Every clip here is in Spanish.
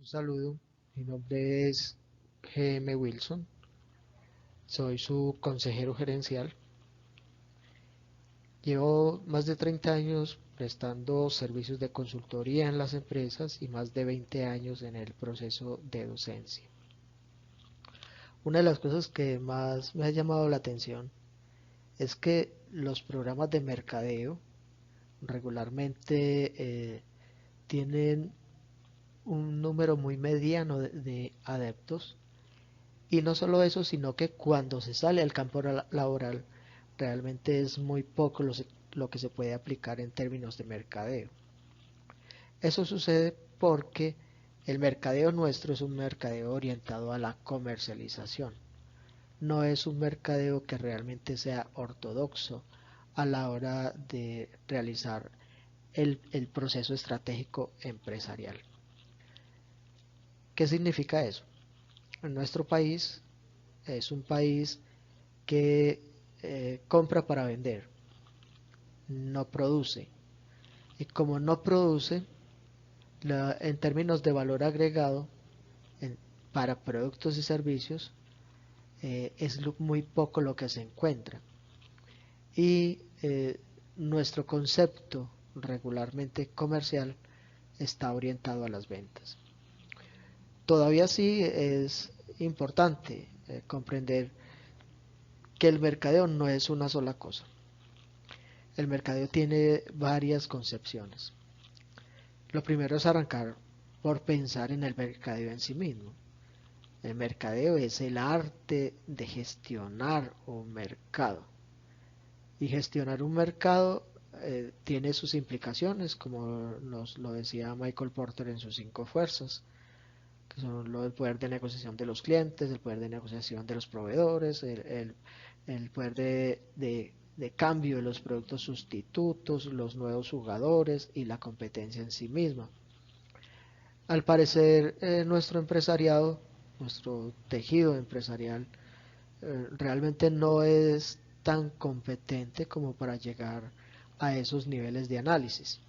Un saludo, mi nombre es GM Wilson, soy su consejero gerencial. Llevo más de 30 años prestando servicios de consultoría en las empresas y más de 20 años en el proceso de docencia. Una de las cosas que más me ha llamado la atención es que los programas de mercadeo regularmente tienen un número muy mediano de adeptos. Y no solo eso, sino que cuando se sale al campo laboral, realmente es muy poco lo que se puede aplicar en términos de mercadeo. Eso sucede porque el mercadeo nuestro es un mercadeo orientado a la comercialización. No es un mercadeo que realmente sea ortodoxo a la hora de realizar el proceso estratégico empresarial. ¿Qué significa eso? En nuestro país es un país que compra para vender, no produce. Y como no produce, en términos de valor agregado, en, para productos y servicios, es muy poco lo que se encuentra. Y nuestro concepto regularmente comercial está orientado a las ventas. Todavía sí es importante comprender que el mercadeo no es una sola cosa. El mercadeo tiene varias concepciones. Lo primero es arrancar por pensar en el mercadeo en sí mismo. El mercadeo es el arte de gestionar un mercado. Y gestionar un mercado tiene sus implicaciones, como nos lo decía Michael Porter en sus 5 fuerzas, que son lo del poder de negociación de los clientes, el poder de negociación de los proveedores, el poder de cambio de los productos sustitutos, los nuevos jugadores y la competencia en sí misma. Al parecer, nuestro empresariado, nuestro tejido empresarial, realmente no es tan competente como para llegar a esos niveles de análisis,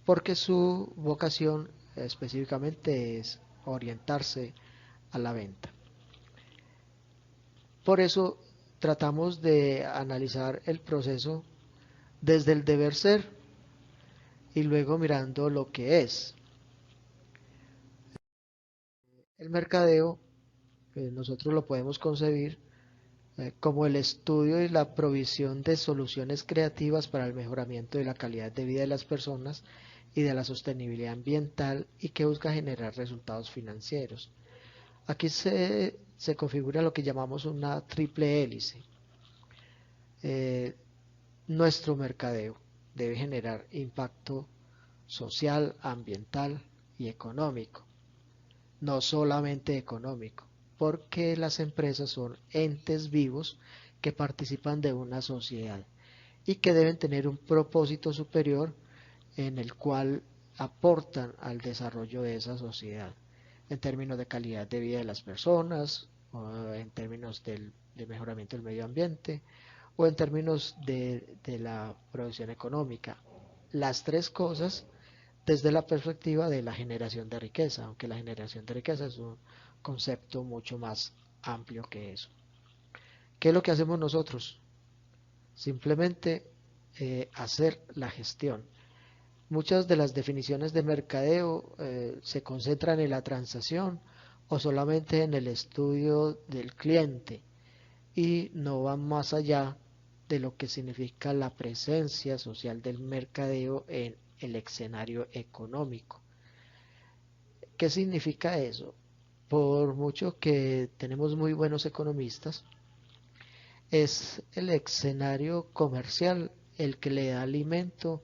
porque su vocación específicamente es orientarse a la venta. Por eso tratamos de analizar el proceso desde el deber ser y luego mirando lo que es. El mercadeo, nosotros lo podemos concebir como el estudio y la provisión de soluciones creativas para el mejoramiento de la calidad de vida de las personas y de la sostenibilidad ambiental y que busca generar resultados financieros. Aquí se configura lo que llamamos una triple hélice. Eh, Nuestro mercadeo debe generar impacto social, ambiental y económico, no solamente económico, porque las empresas son entes vivos que participan de una sociedad y que deben tener un propósito superior en el cual aportan al desarrollo de esa sociedad en términos de calidad de vida de las personas, o en términos de mejoramiento del medio ambiente o en términos de la producción económica. Las tres cosas desde la perspectiva de la generación de riqueza, aunque la generación de riqueza es un concepto mucho más amplio que eso. ¿Qué es lo que hacemos nosotros? Simplemente hacer la gestión. Muchas de las definiciones de mercadeo se concentran en la transacción o solamente en el estudio del cliente y no van más allá de lo que significa la presencia social del mercadeo en el escenario económico. ¿Qué significa eso? Por mucho que tenemos muy buenos economistas, es el escenario comercial el que le da alimento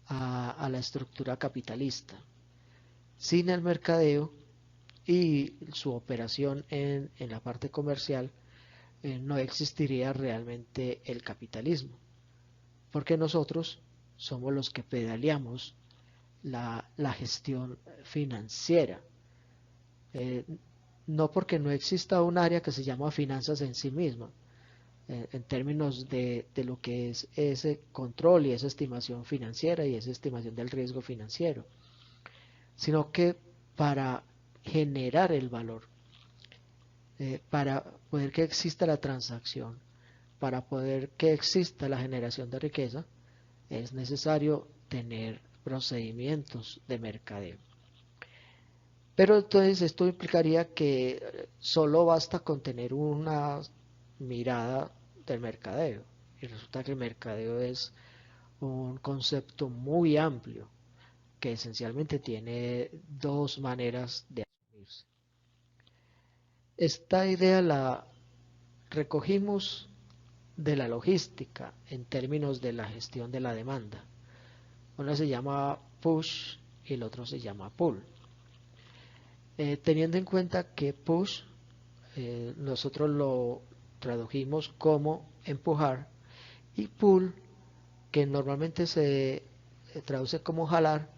a la estructura capitalista. Sin el mercadeo y su operación en la parte comercial, no existiría realmente el capitalismo, porque nosotros somos los que pedaleamos la gestión financiera. Eh, no porque no exista un área que se llama finanzas en sí misma, en términos de lo que es ese control y esa estimación financiera y esa estimación del riesgo financiero, sino que para generar el valor. Para poder que exista la transacción, para poder que exista la generación de riqueza, es necesario tener procedimientos de mercadeo. Pero entonces esto implicaría que solo basta con tener una mirada del mercadeo. Y resulta que el mercadeo es un concepto muy amplio que esencialmente tiene dos maneras de asumirse. Esta idea la recogimos de la logística en términos de la gestión de la demanda. Uno se llama push y el otro se llama pull. Teniendo en cuenta que push nosotros lo tradujimos como empujar y pull, que normalmente se traduce como jalar,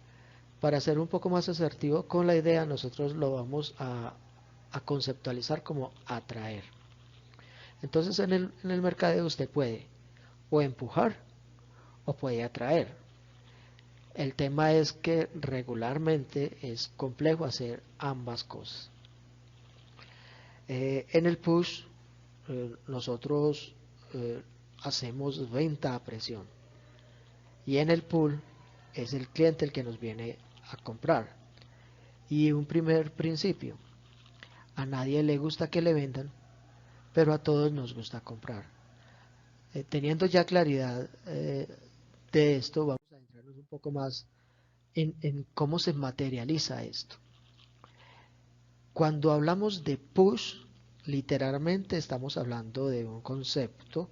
para ser un poco más asertivo con la idea, nosotros lo vamos a conceptualizar como atraer. Entonces en el mercadeo usted puede o empujar o puede atraer. El tema es que regularmente es complejo hacer ambas cosas. En el push nosotros hacemos venta a presión y en el pull es el cliente el que nos viene a comprar. Y un primer principio: a nadie le gusta que le vendan, pero a todos nos gusta comprar. Teniendo ya claridad de esto, vamos a entrarnos un poco más en cómo se materializa esto. Cuando hablamos de push, literalmente estamos hablando de un concepto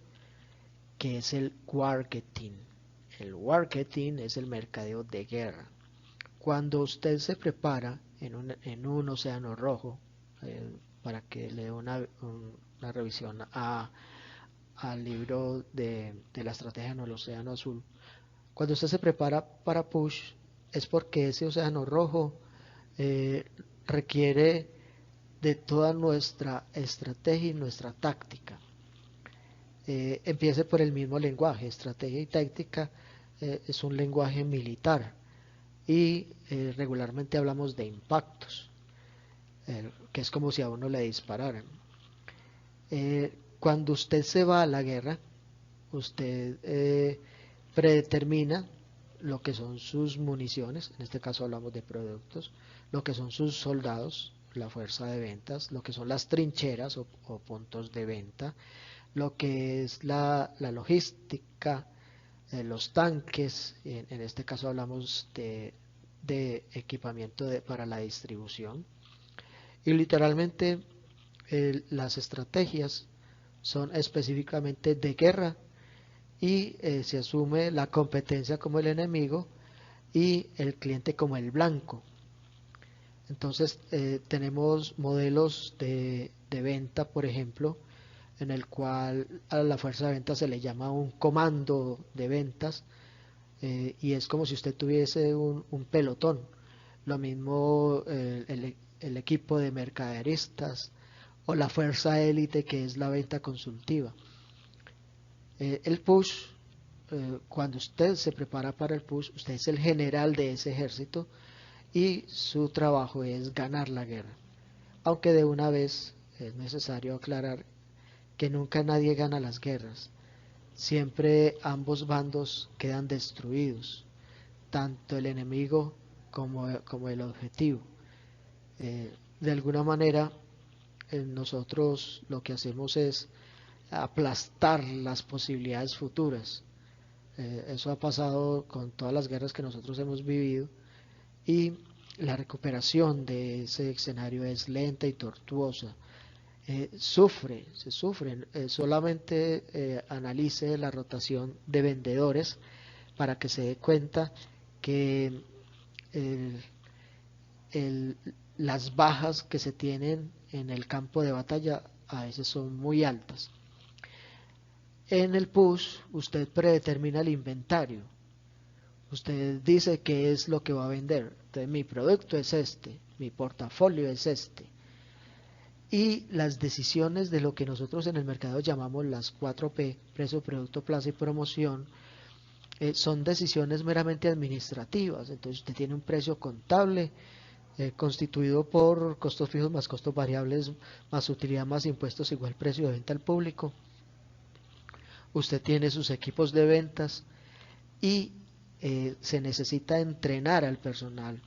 que es el marketing. El marketing es el mercadeo de guerra. Cuando usted se prepara en un océano rojo, para que le dé una revisión al libro de la estrategia en el océano azul, cuando usted se prepara para push, es porque ese océano rojo requiere de toda nuestra estrategia y nuestra táctica. Empiece por el mismo lenguaje. Estrategia y táctica es un lenguaje militar y regularmente hablamos de impactos, que es como si a uno le dispararan. Cuando usted se va a la guerra, usted predetermina lo que son sus municiones, en este caso hablamos de productos, lo que son sus soldados, la fuerza de ventas, lo que son las trincheras o puntos de venta, lo que es la logística, los tanques, en este caso hablamos de equipamiento para la distribución. Y literalmente las estrategias son específicamente de guerra y se asume la competencia como el enemigo y el cliente como el blanco. Entonces tenemos modelos de venta, por ejemplo, en el cual a la fuerza de ventas se le llama un comando de ventas, y es como si usted tuviese un pelotón. Lo mismo el equipo de mercaderistas o la fuerza élite, que es la venta consultiva. El push, cuando usted se prepara para el push, usted es el general de ese ejército y su trabajo es ganar la guerra. Aunque de una vez es necesario aclarar que nunca nadie gana las guerras. Siempre ambos bandos quedan destruidos, tanto el enemigo como el objetivo. De alguna manera, nosotros lo que hacemos es aplastar las posibilidades futuras. Eso ha pasado con todas las guerras que nosotros hemos vivido y la recuperación de ese escenario es lenta y tortuosa. Se sufren. Solamente analice la rotación de vendedores para que se dé cuenta que el, las bajas que se tienen en el campo de batalla a veces son muy altas. En el push usted predetermina el inventario. Usted dice qué es lo que va a vender. Entonces, mi producto es este, mi portafolio es este. Y las decisiones de lo que nosotros en el mercado llamamos las 4P, precio, producto, plaza y promoción, son decisiones meramente administrativas. Entonces usted tiene un precio contable constituido por costos fijos más costos variables más utilidad más impuestos igual precio de venta al público. Usted tiene sus equipos de ventas y se necesita entrenar al personal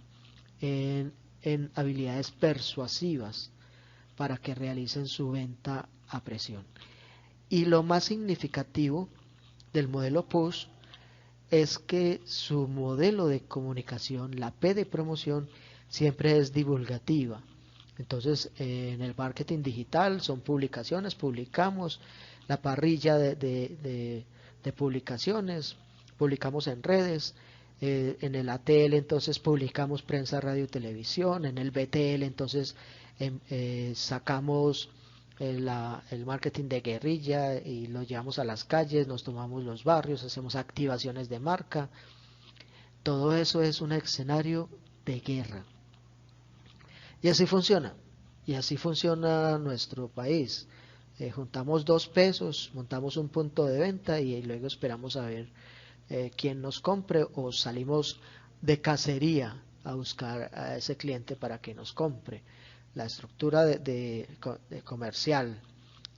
en habilidades persuasivas para que realicen su venta a presión. Y lo más significativo del modelo PUSH es que su modelo de comunicación, la P de promoción, siempre es divulgativa. Entonces, en el marketing digital son publicaciones, publicamos la parrilla de publicaciones, publicamos en redes, en el ATL entonces publicamos prensa, radio y televisión, en el BTL entonces sacamos el marketing de guerrilla y lo llevamos a las calles, nos tomamos los barrios, hacemos activaciones de marca. Todo eso es un escenario de guerra. Y así funciona. Y así funciona nuestro país. Juntamos 2 pesos, montamos un punto de venta y luego esperamos a ver quién nos compre o salimos de cacería a buscar a ese cliente para que nos compre. La estructura de comercial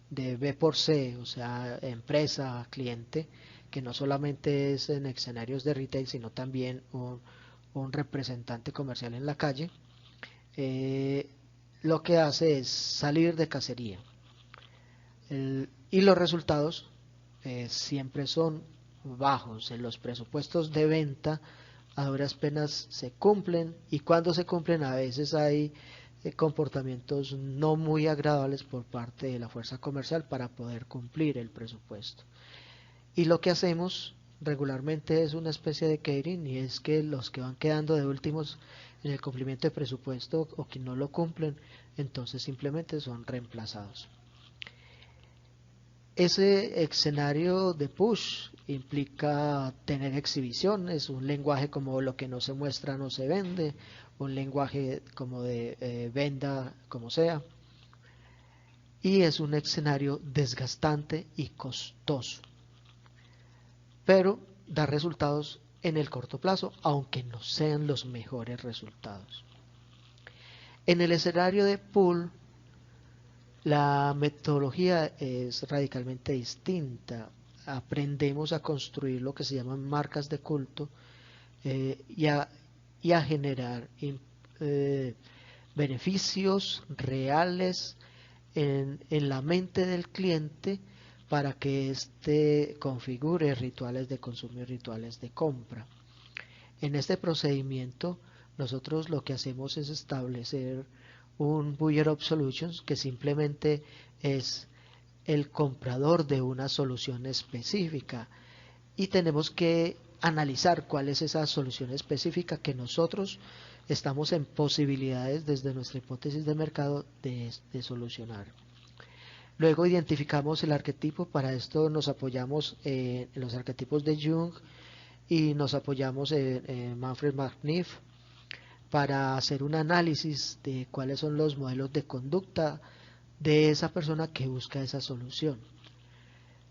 de B por C, o sea, empresa, cliente, que no solamente es en escenarios de retail, sino también un representante comercial en la calle, eh, lo que hace es salir de cacería. Y los resultados siempre son bajos. En los presupuestos de venta a duras penas se cumplen y cuando se cumplen a veces hay comportamientos no muy agradables por parte de la fuerza comercial para poder cumplir el presupuesto. Y lo que hacemos regularmente es una especie de catering y es que los que van quedando de últimos en el cumplimiento de presupuesto o que no lo cumplen, entonces simplemente son reemplazados. Ese escenario de push implica tener exhibiciones, un lenguaje como lo que no se muestra no se vende, un lenguaje como de venda como sea, y es un escenario desgastante y costoso, pero da resultados en el corto plazo, aunque no sean los mejores resultados. En el escenario de pull, la metodología es radicalmente distinta. Aprendemos a construir lo que se llaman marcas de culto y a generar beneficios reales en la mente del cliente para que éste configure rituales de consumo y rituales de compra. En este procedimiento, nosotros lo que hacemos es establecer un Buyer of Solutions que simplemente es el comprador de una solución específica y tenemos que analizar cuál es esa solución específica que nosotros estamos en posibilidades desde nuestra hipótesis de mercado de solucionar. Luego identificamos el arquetipo, para esto nos apoyamos en los arquetipos de Jung y nos apoyamos en Manfred Machniff para hacer un análisis de cuáles son los modelos de conducta de esa persona que busca esa solución.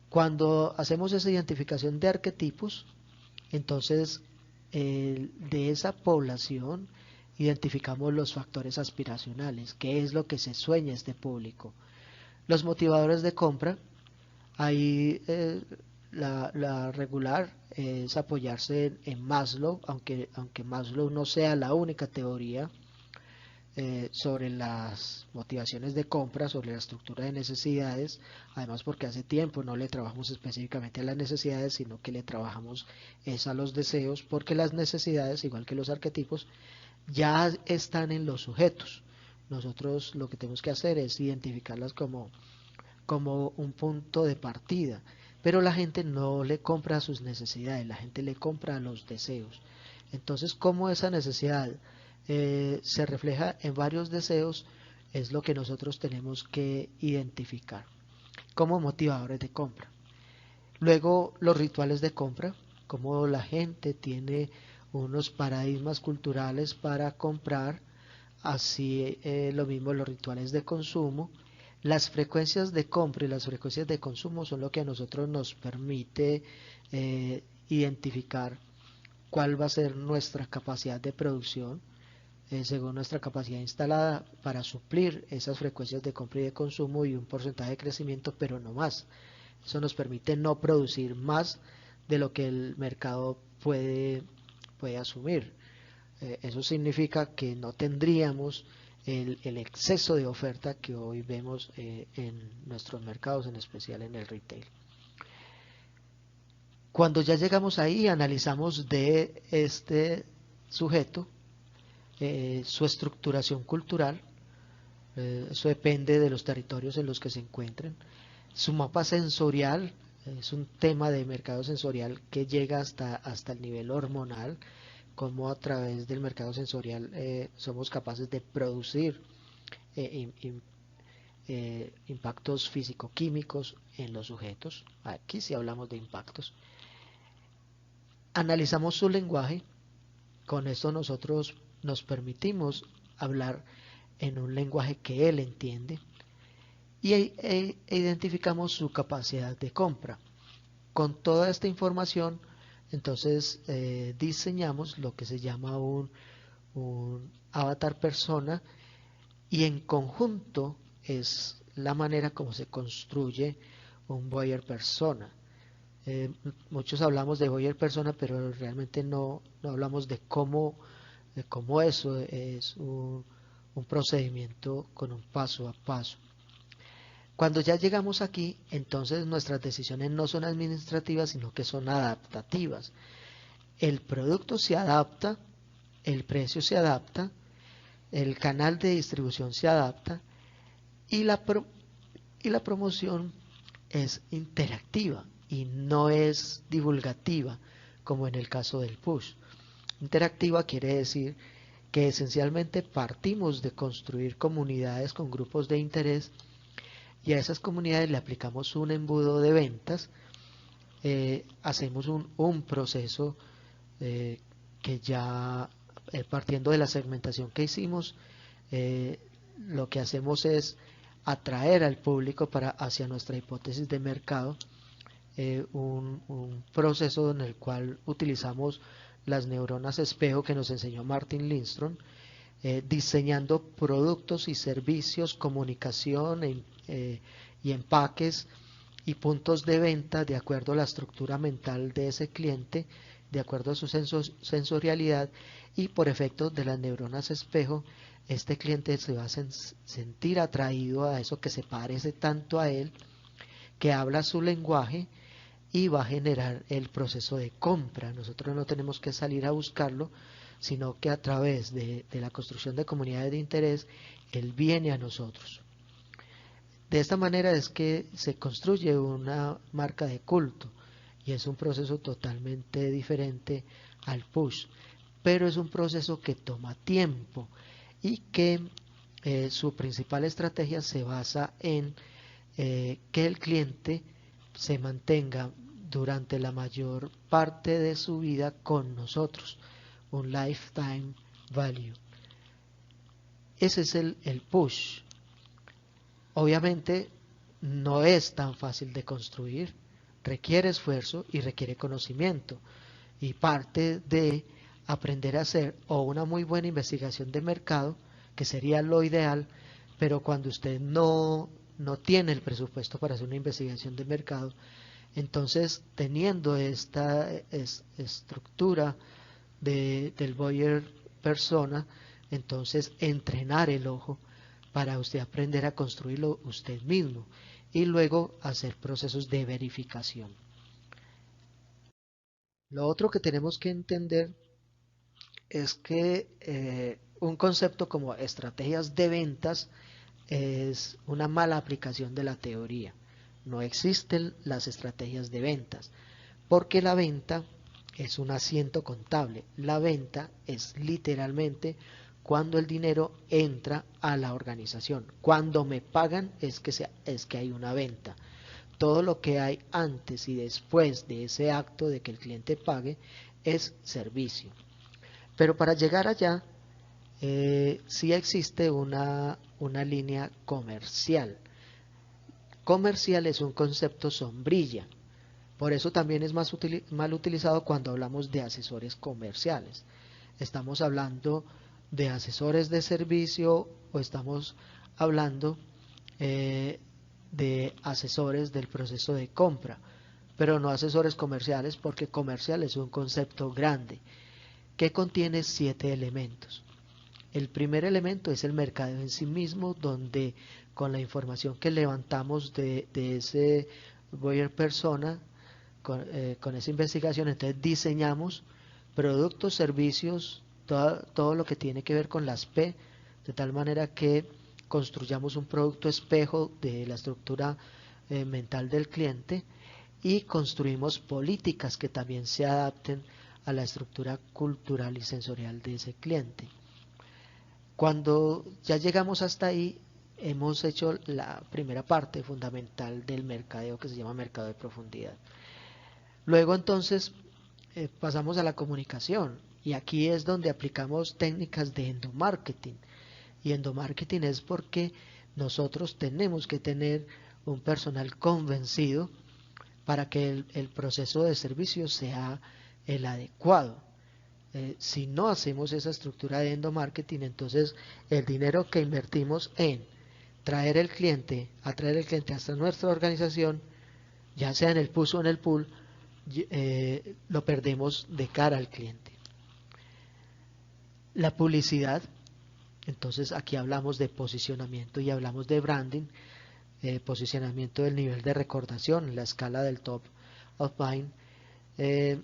Cuando hacemos esa identificación de arquetipos, entonces de esa población identificamos los factores aspiracionales, qué es lo que se sueña este público. Los motivadores de compra, ahí la regular es apoyarse en Maslow, aunque Maslow no sea la única teoría sobre las motivaciones de compra, sobre la estructura de necesidades, además porque hace tiempo no le trabajamos específicamente a las necesidades, sino que le trabajamos es a los deseos, porque las necesidades, igual que los arquetipos, ya están en los sujetos. Nosotros lo que tenemos que hacer es identificarlas como un punto de partida, pero la gente no le compra a sus necesidades, la gente le compra a los deseos. Entonces, ¿cómo esa necesidad se refleja en varios deseos? Es lo que nosotros tenemos que identificar como motivadores de compra. Luego, los rituales de compra, como la gente tiene unos paradigmas culturales para comprar, así lo mismo los rituales de consumo. Las frecuencias de compra y las frecuencias de consumo son lo que a nosotros nos permite identificar cuál va a ser nuestra capacidad de producción, según nuestra capacidad instalada para suplir esas frecuencias de compra y de consumo y un porcentaje de crecimiento, pero no más. Eso nos permite no producir más de lo que el mercado puede asumir. Eso significa que no tendríamos el exceso de oferta que hoy vemos en nuestros mercados, en especial en el retail. Cuando ya llegamos ahí, analizamos de este sujeto su estructuración cultural, eso depende de los territorios en los que se encuentren, su mapa sensorial, es un tema de mercado sensorial que llega hasta el nivel hormonal, como a través del mercado sensorial somos capaces de producir impactos físico-químicos en los sujetos. Aquí sí hablamos de impactos. Analizamos su lenguaje. Con esto nosotros nos permitimos hablar en un lenguaje que él entiende y identificamos su capacidad de compra. Con toda esta información, entonces diseñamos lo que se llama un avatar persona, y en conjunto es la manera como se construye un buyer persona. Muchos hablamos de buyer persona, pero realmente no hablamos de cómo eso es un procedimiento con un paso a paso. Cuando ya llegamos aquí, entonces nuestras decisiones no son administrativas, sino que son adaptativas. El producto se adapta, el precio se adapta, el canal de distribución se adapta y la promoción es interactiva y no es divulgativa, como en el caso del push. Interactiva quiere decir que esencialmente partimos de construir comunidades con grupos de interés y a esas comunidades le aplicamos un embudo de ventas, hacemos un proceso que ya partiendo de la segmentación que hicimos, lo que hacemos es atraer al público hacia nuestra hipótesis de mercado, un proceso en el cual utilizamos las neuronas espejo que nos enseñó Martin Lindstrom, diseñando productos y servicios, comunicación y empaques y puntos de venta de acuerdo a la estructura mental de ese cliente, de acuerdo a su sensorialidad, y por efecto de las neuronas espejo, este cliente se va a sentir atraído a eso que se parece tanto a él, que habla su lenguaje y va a generar el proceso de compra. Nosotros no tenemos que salir a buscarlo, sino que a través de la construcción de comunidades de interés, él viene a nosotros. De esta manera es que se construye una marca de culto y es un proceso totalmente diferente al push, pero es un proceso que toma tiempo y que su principal estrategia se basa en que el cliente se mantenga durante la mayor parte de su vida con nosotros, un lifetime value. Ese es el push. Obviamente no es tan fácil de construir, requiere esfuerzo y requiere conocimiento, y parte de aprender a hacer o una muy buena investigación de mercado, que sería lo ideal, pero cuando usted no tiene el presupuesto para hacer una investigación de mercado, entonces teniendo esta estructura del buyer persona, entonces entrenar el ojo para usted aprender a construirlo usted mismo y luego hacer procesos de verificación. Lo otro que tenemos que entender es que un concepto como estrategias de ventas es una mala aplicación de la teoría. No existen las estrategias de ventas, porque la venta es un asiento contable. La venta es literalmente cuando el dinero entra a la organización. Cuando me pagan es que hay una venta. Todo lo que hay antes y después de ese acto de que el cliente pague es servicio. Pero para llegar allá, sí existe una línea comercial. Comercial es un concepto sombrilla. Por eso también es mal utilizado cuando hablamos de asesores comerciales. Estamos hablando de asesores de servicio o estamos hablando de asesores del proceso de compra, pero no asesores comerciales, porque comercial es un concepto grande que contiene 7 elementos. El primer elemento es el mercadeo en sí mismo, donde con la información que levantamos de ese buyer persona, con esa investigación, entonces diseñamos productos, servicios, todo lo que tiene que ver con las P, de tal manera que construyamos un producto espejo de la estructura mental del cliente, y construimos políticas que también se adapten a la estructura cultural y sensorial de ese cliente. Cuando ya llegamos hasta ahí, hemos hecho la primera parte fundamental del mercadeo, que se llama mercado de profundidad. Luego entonces pasamos a la comunicación, y aquí es donde aplicamos técnicas de endomarketing. Y endomarketing es porque nosotros tenemos que tener un personal convencido para que el proceso de servicio sea el adecuado. Si no hacemos esa estructura de endomarketing, entonces el dinero que invertimos en atraer el cliente hasta nuestra organización, ya sea en el push o en el pull, lo perdemos de cara al cliente. La publicidad, entonces aquí hablamos de posicionamiento y hablamos de branding, posicionamiento del nivel de recordación, la escala del top of mind, que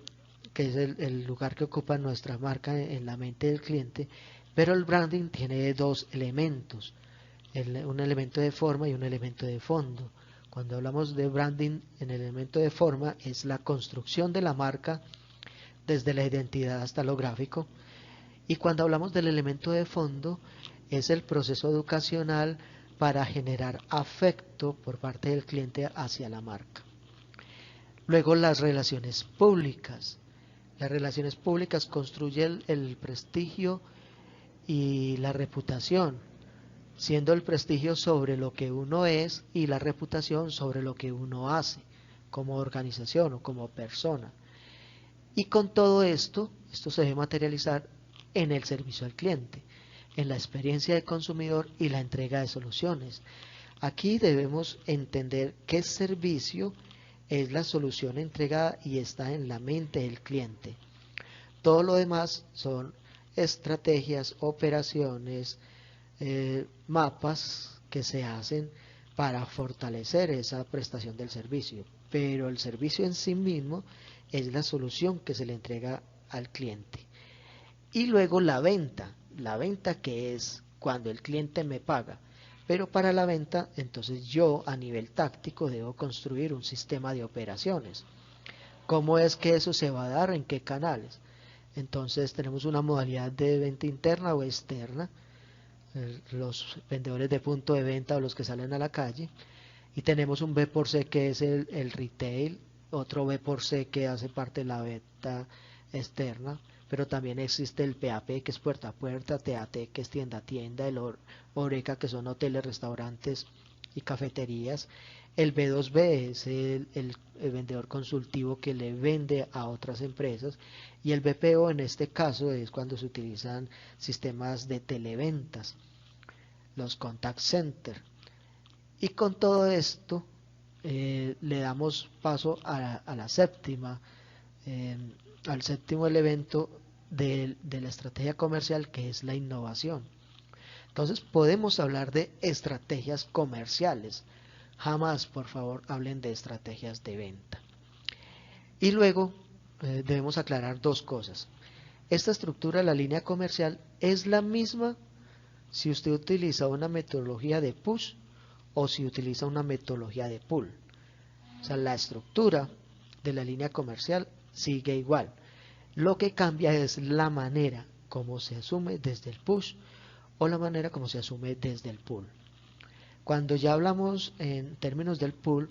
es el lugar que ocupa nuestra marca en la mente del cliente. Pero el branding tiene dos elementos, un elemento de forma y un elemento de fondo. Cuando hablamos de branding en el elemento de forma, es la construcción de la marca desde la identidad hasta lo gráfico, y cuando hablamos del elemento de fondo, es el proceso educacional para generar afecto por parte del cliente hacia la marca. Luego, las relaciones públicas. Las relaciones públicas construyen el prestigio y la reputación, siendo el prestigio sobre lo que uno es y la reputación sobre lo que uno hace como organización o como persona. Y con todo esto se debe materializar en el servicio al cliente, en la experiencia del consumidor y la entrega de soluciones. Aquí debemos entender qué servicio es la solución entregada y está en la mente del cliente. Todo lo demás son estrategias, operaciones, mapas que se hacen para fortalecer esa prestación del servicio, pero el servicio en sí mismo es la solución que se le entrega al cliente. Y luego la venta que es cuando el cliente me paga, pero para la venta entonces yo a nivel táctico debo construir un sistema de operaciones. ¿Cómo es que eso se va a dar? ¿En qué canales? Entonces tenemos una modalidad de venta interna o externa, los vendedores de punto de venta o los que salen a la calle, y tenemos un B por C que es el retail, otro B por C que hace parte de la venta externa, pero también existe el PAP que es puerta a puerta, TAT que es tienda a tienda, el ORECA que son hoteles, restaurantes y cafeterías, el B2B es el vendedor consultivo que le vende a otras empresas, y el BPO en este caso es cuando se utilizan sistemas de televentas, los contact center. Y con todo esto le damos paso a la séptima, al séptimo elemento de la estrategia comercial, que es la innovación. Entonces podemos hablar de estrategias comerciales. Jamás, por favor, hablen de estrategias de venta. Y luego debemos aclarar dos cosas. Esta estructura de la línea comercial es la misma si usted utiliza una metodología de push o si utiliza una metodología de pull. O sea, la estructura de la línea comercial sigue igual. Lo que cambia es la manera como se asume desde el push o la manera como se asume desde el pull. Cuando ya hablamos en términos del pull,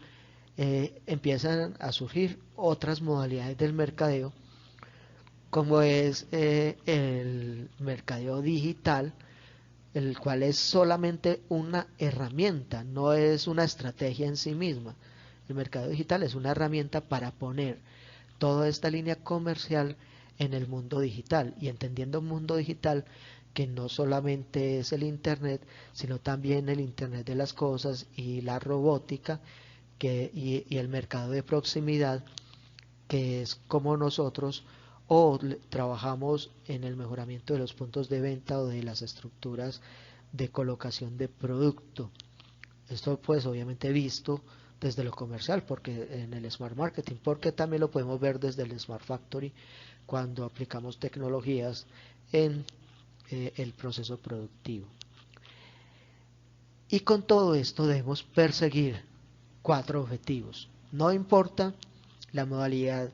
empiezan a surgir otras modalidades del mercadeo, como es el mercadeo digital, el cual es solamente una herramienta, no es una estrategia en sí misma. El mercado digital es una herramienta para poner toda esta línea comercial en el mundo digital, y entendiendo mundo digital que no solamente es el Internet, sino también el Internet de las cosas y la robótica y el mercado de proximidad, que es como nosotros trabajamos en el mejoramiento de los puntos de venta o de las estructuras de colocación de producto. Esto pues obviamente visto desde lo comercial, porque en el Smart Marketing, porque también lo podemos ver desde el Smart Factory cuando aplicamos tecnologías en el proceso productivo. Y con todo esto debemos perseguir 4 objetivos. No importa la modalidad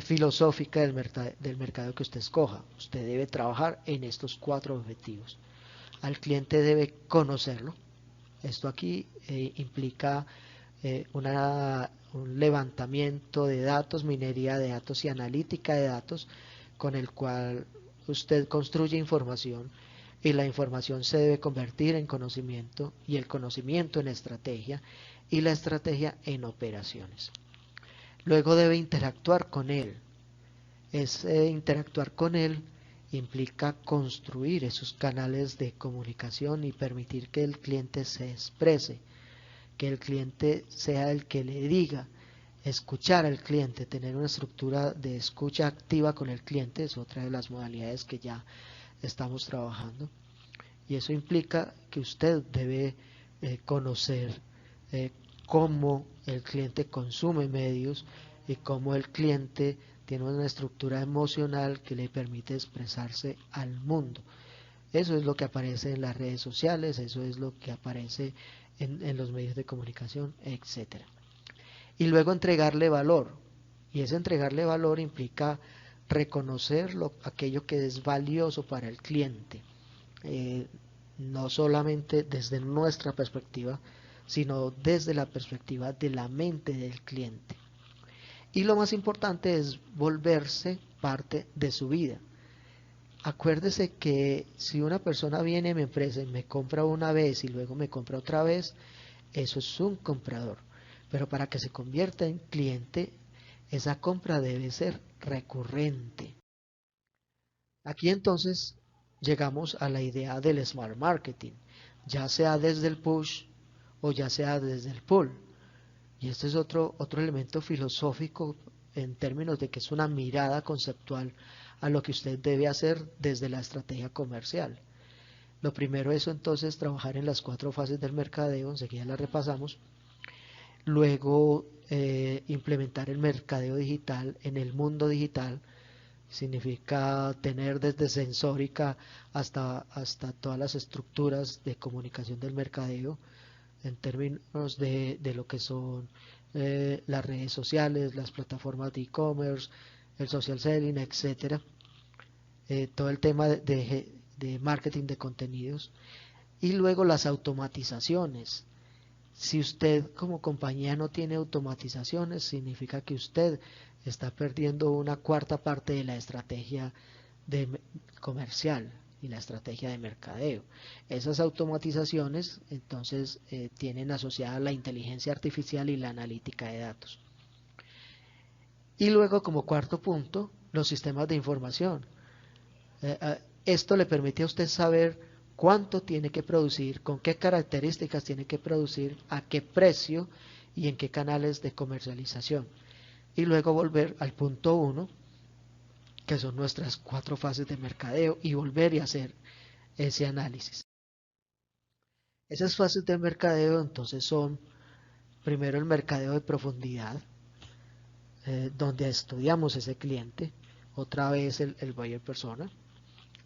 filosófica del mercado que usted escoja, usted debe trabajar en estos 4 objetivos. Al cliente debe conocerlo. Esto aquí implica un levantamiento de datos, minería de datos y analítica de datos, con el cual usted construye información, y la información se debe convertir en conocimiento, y el conocimiento en estrategia, y la estrategia en operaciones. Luego debe interactuar con él. Interactuar con él implica construir esos canales de comunicación y permitir que el cliente se exprese, que el cliente sea el que le diga. Escuchar al cliente, tener una estructura de escucha activa con el cliente es otra de las modalidades que ya estamos trabajando, y eso implica que usted debe conocer cómo el cliente consume medios y cómo el cliente tiene una estructura emocional que le permite expresarse al mundo. Eso es lo que aparece en las redes sociales, eso es lo que aparece en los medios de comunicación, etcétera. Y luego entregarle valor. Y ese entregarle valor implica reconocer aquello que es valioso para el cliente. No solamente desde nuestra perspectiva, sino desde la perspectiva de la mente del cliente. Y lo más importante es volverse parte de su vida. Acuérdese que si una persona viene a mi empresa y me compra una vez y luego me compra otra vez, eso es un comprador. Pero para que se convierta en cliente, esa compra debe ser recurrente. Aquí entonces llegamos a la idea del Smart Marketing, ya sea desde el push o ya sea desde el pull. Y este es otro elemento filosófico en términos de que es una mirada conceptual a lo que usted debe hacer desde la estrategia comercial. Lo primero es entonces trabajar en las 4 fases del mercadeo, enseguida las repasamos. Luego implementar el mercadeo digital en el mundo digital. Significa tener desde sensórica hasta todas las estructuras de comunicación del mercadeo, en términos de lo que son las redes sociales, las plataformas de e-commerce, el social selling, etcétera. Todo el tema de marketing de contenidos. Y luego las automatizaciones. Si usted como compañía no tiene automatizaciones, significa que usted está perdiendo una 4ª parte de la estrategia comercial y la estrategia de mercadeo. Esas automatizaciones entonces tienen asociada la inteligencia artificial y la analítica de datos. Y luego, como 4º punto, los sistemas de información. Esto le permite a usted saber cuánto tiene que producir, con qué características tiene que producir, a qué precio y en qué canales de comercialización. Y luego volver al punto 1, que son nuestras 4 fases de mercadeo, y volver y hacer ese análisis. Esas fases de mercadeo entonces son, primero, el mercadeo de profundidad, donde estudiamos ese cliente, otra vez el buyer persona.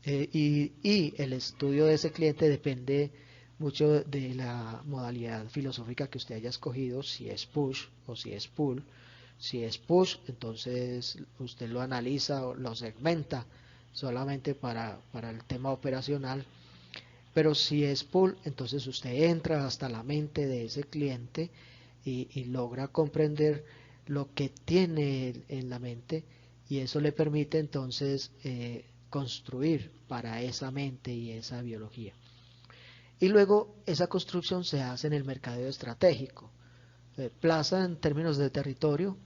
Y el estudio de ese cliente depende mucho de la modalidad filosófica que usted haya escogido, si es push o si es pull. Si es push, entonces usted lo analiza o lo segmenta solamente para el tema operacional. Pero si es pull, entonces usted entra hasta la mente de ese cliente y logra comprender lo que tiene en la mente, y eso le permite entonces construir para esa mente y esa biología. Y luego esa construcción se hace en el mercadeo estratégico. Plaza en términos de territorio,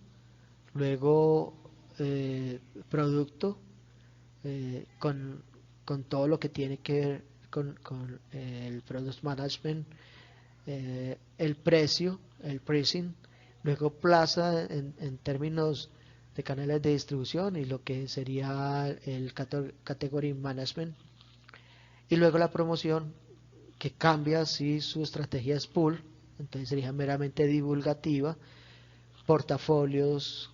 luego producto con con todo lo que tiene que ver con el Product Management, el precio, el pricing, luego plaza en términos de canales de distribución y lo que sería el Category Management, y luego la promoción, que cambia si su estrategia es pull, entonces sería meramente divulgativa, portafolios,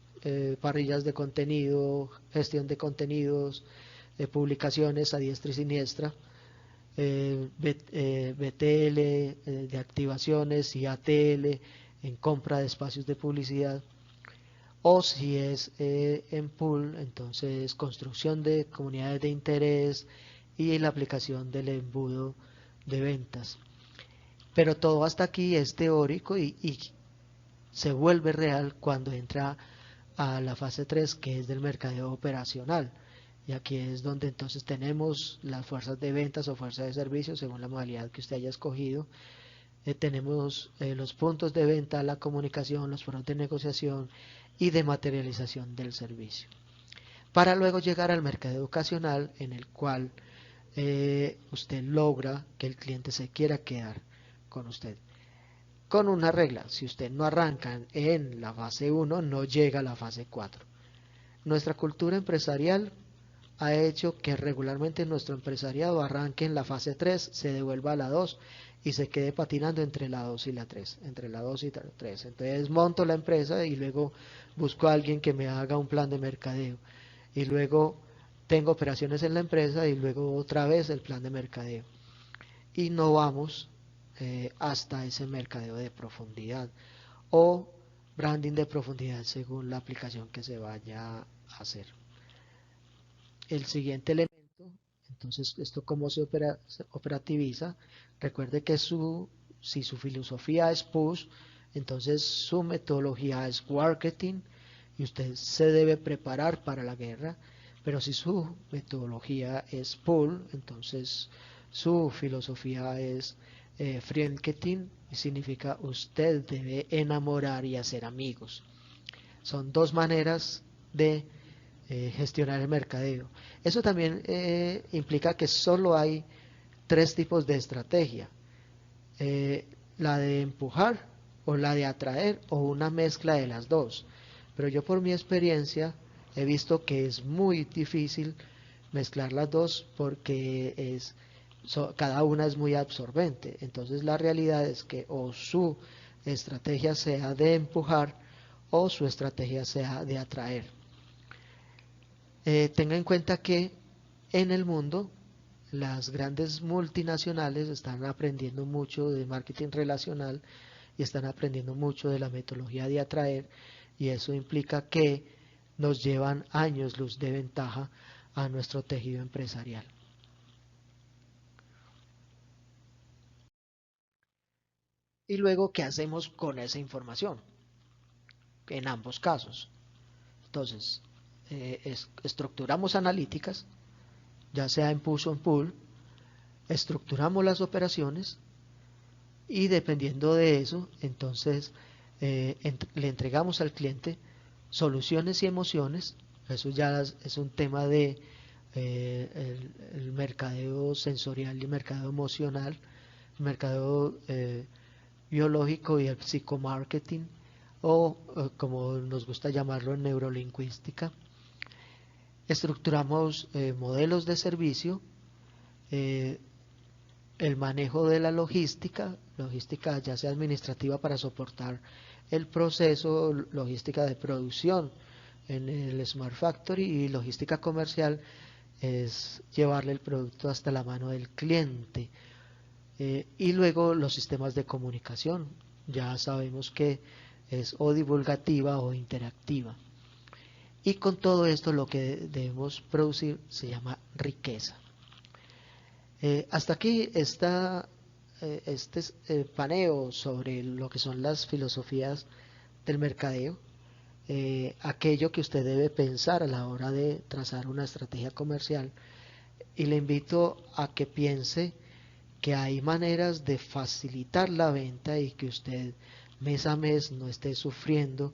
parrillas de contenido, gestión de contenidos, publicaciones a diestra y siniestra, BTL de activaciones y ATL en compra de espacios de publicidad, o si es en pool, entonces construcción de comunidades de interés y la aplicación del embudo de ventas. Pero todo hasta aquí es teórico y se vuelve real cuando entra a la fase 3, que es del mercadeo operacional. Y aquí es donde entonces tenemos las fuerzas de ventas o fuerzas de servicio, según la modalidad que usted haya escogido. Tenemos los puntos de venta, la comunicación, los foros de negociación y de materialización del servicio. Para luego llegar al mercado educacional, en el cual usted logra que el cliente se quiera quedar con usted. Con una regla: si usted no arranca en la fase 1, no llega a la fase 4. Nuestra cultura empresarial ha hecho que regularmente nuestro empresariado arranque en la fase 3, se devuelva a la 2 y se quede patinando entre la 2 y la 3, entre la 2 y la 3. Entonces monto la empresa y luego busco a alguien que me haga un plan de mercadeo. Y luego tengo operaciones en la empresa y luego otra vez el plan de mercadeo. Y no vamos hasta ese mercadeo de profundidad o branding de profundidad según la aplicación que se vaya a hacer. El siguiente elemento, entonces, esto cómo se operativiza. Recuerde que si su filosofía es push, entonces su metodología es marketing y usted se debe preparar para la guerra. Pero si su metodología es pull, entonces su filosofía es marketing, y significa usted debe enamorar y hacer amigos. Son dos maneras de gestionar el mercadeo. Eso también implica que solo hay tres tipos de estrategia: eh, la de empujar o la de atraer o una mezcla de las dos. Pero yo, por mi experiencia, he visto que es muy difícil mezclar las dos porque cada una es muy absorbente. Entonces la realidad es que o su estrategia sea de empujar o su estrategia sea de atraer. Tenga en cuenta que en el mundo las grandes multinacionales están aprendiendo mucho de marketing relacional y están aprendiendo mucho de la metodología de atraer, y eso implica que nos llevan años luz de ventaja a nuestro tejido empresarial. Y luego, ¿qué hacemos con esa información? En ambos casos. Entonces, estructuramos analíticas, ya sea en push o en pull, estructuramos las operaciones y dependiendo de eso, entonces le entregamos al cliente soluciones y emociones. Eso ya es un tema de el mercadeo sensorial y el mercadeo emocional, el mercadeo biológico y el psicomarketing, o como nos gusta llamarlo en neurolingüística. Estructuramos modelos de servicio, eh, el manejo de la logística ya sea administrativa para soportar el proceso, logística de producción en el Smart Factory, y logística comercial es llevarle el producto hasta la mano del cliente. Y luego los sistemas de comunicación, ya sabemos que es o divulgativa o interactiva. Y con todo esto lo que debemos producir se llama riqueza. Hasta aquí está este paneo sobre lo que son las filosofías del mercadeo, aquello que usted debe pensar a la hora de trazar una estrategia comercial, y le invito a que piense que hay maneras de facilitar la venta y que usted mes a mes no esté sufriendo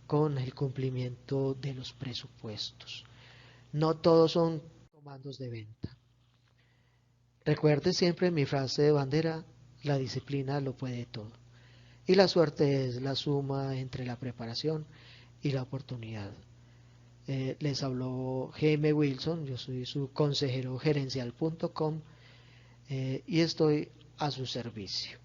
con el cumplimiento de los presupuestos. No todos son comandos de venta. Recuerde siempre mi frase de bandera, la disciplina lo puede todo. Y la suerte es la suma entre la preparación y la oportunidad. Les habló Jaime Wilson, yo soy su consejero gerencial.com y estoy a su servicio.